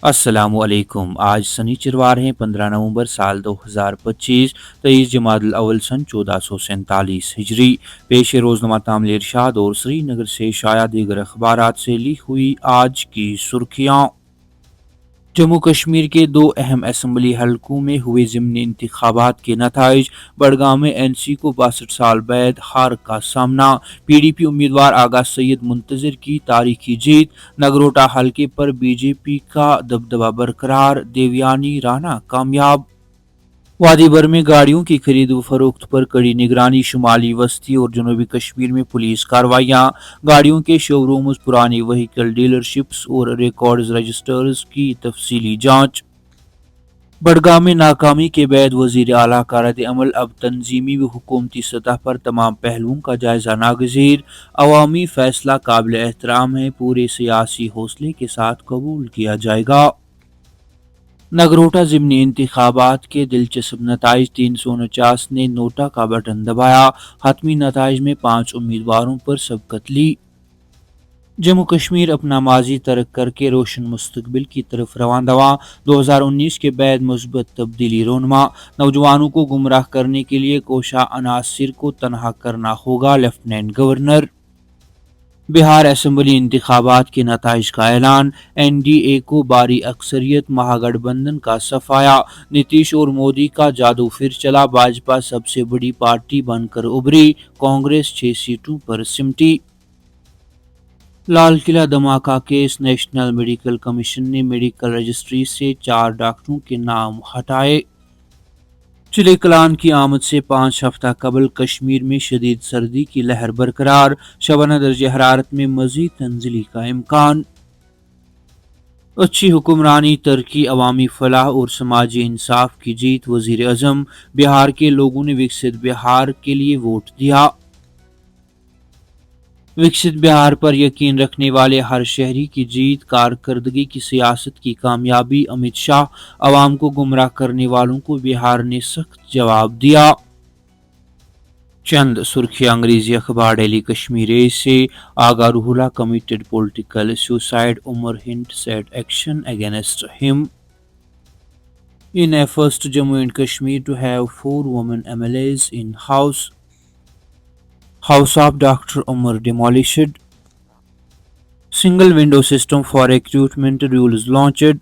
السلام علیکم۔ آج سنیچروار ہیں 15 نومبر سال 2025، 23 جمادی الاول سن 1447 ہجری۔ پیش روزنامہ تامل ارشاد اور سری نگر سے شائع دیگر اخبارات سے لی ہوئی آج کی سرخیاں۔ جموں کشمیر کے دو اہم اسمبلی حلقوں میں ہوئے ضمنی انتخابات کے نتائج۔ بڑگام میں این سی کو 62 سال بعد ہار کا سامنا، پی ڈی پی امیدوار آغا سید منتظر کی تاریخی جیت۔ نگروٹا حلقے پر بی جے پی کا دبدبہ برقرار، دیویانی رانا کامیاب۔ وادی بھر میں گاڑیوں کی خرید و فروخت پر کڑی نگرانی، شمالی وسطی اور جنوبی کشمیر میں پولیس کارروائیاں۔ گاڑیوں کے شو رومز، پرانی وہیکل ڈیلرشپس اور ریکارڈز رجسٹرز کی تفصیلی جانچ۔ بڑگام میں ناکامی کے بعد وزیر اعلیٰ کا رد عمل، اب تنظیمی و حکومتی سطح پر تمام پہلوؤں کا جائزہ ناگزیر۔ عوامی فیصلہ قابل احترام ہے، پورے سیاسی حوصلے کے ساتھ قبول کیا جائے گا۔ نگروٹا ضمنی انتخابات کے دلچسپ نتائج، 349 نے نوٹا کا بٹن دبایا، حتمی نتائج میں 5 امیدواروں پر سبقت لی۔ جموں کشمیر اپنا ماضی ترک کر کے روشن مستقبل کی طرف رواں دواں، 2019 کے بعد مثبت تبدیلی رونما۔ نوجوانوں کو گمراہ کرنے کے لیے کوشاں عناصر کو تنہا کرنا ہوگا، لیفٹیننٹ گورنر۔ بہار اسمبلی انتخابات کے نتائج کا اعلان، این ڈی اے کو بھاری اکثریت، مہا گٹھ بندھن کا صفایا۔ نتیش اور مودی کا جادو پھر چلا، بھاجپا سب سے بڑی پارٹی بن کر ابھری، کانگریس 6 سیٹوں پر سمٹی۔ لال قلعہ دھماکہ کیس، نیشنل میڈیکل کمیشن نے میڈیکل رجسٹری سے 4 ڈاکٹروں کے نام ہٹائے۔ چلے کلان کی آمد سے 5 ہفتہ قبل کشمیر میں شدید سردی کی لہر برقرار، شبانہ درجہ حرارت میں مزید تنزلی کا امکان۔ اچھی حکمرانی، ترقی، عوامی فلاح اور سماجی انصاف کی جیت، وزیر اعظم۔ بہار کے لوگوں نے وکست بہار کے لیے ووٹ دیا۔ وکست بہار پر یقین رکھنے والے ہر شہری کی جیت، کارکردگی کی سیاست کی کامیابی، امت شاہ۔ عوام کو گمراہ کرنے والوں کو بہار نے سخت جواب دیا۔ چند سرخیاں انگریزی اخبار ڈیلی کشمیر سے۔ Agha Ruhullah committed political suicide, Omar hunt set action against him in a first Jammu and Kashmir to have 4 women MLAs in House of Dr. Umar demolished. Single window system for recruitment rules launched.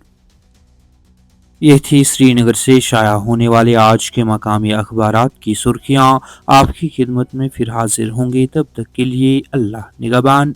یہ تھی سری نگر سے شائع ہونے والے آج کے مقامی اخبارات کی سرخیاں۔ آپ کی خدمت میں پھر حاضر ہوں گے، تب تک کے لیے اللہ نگہبان۔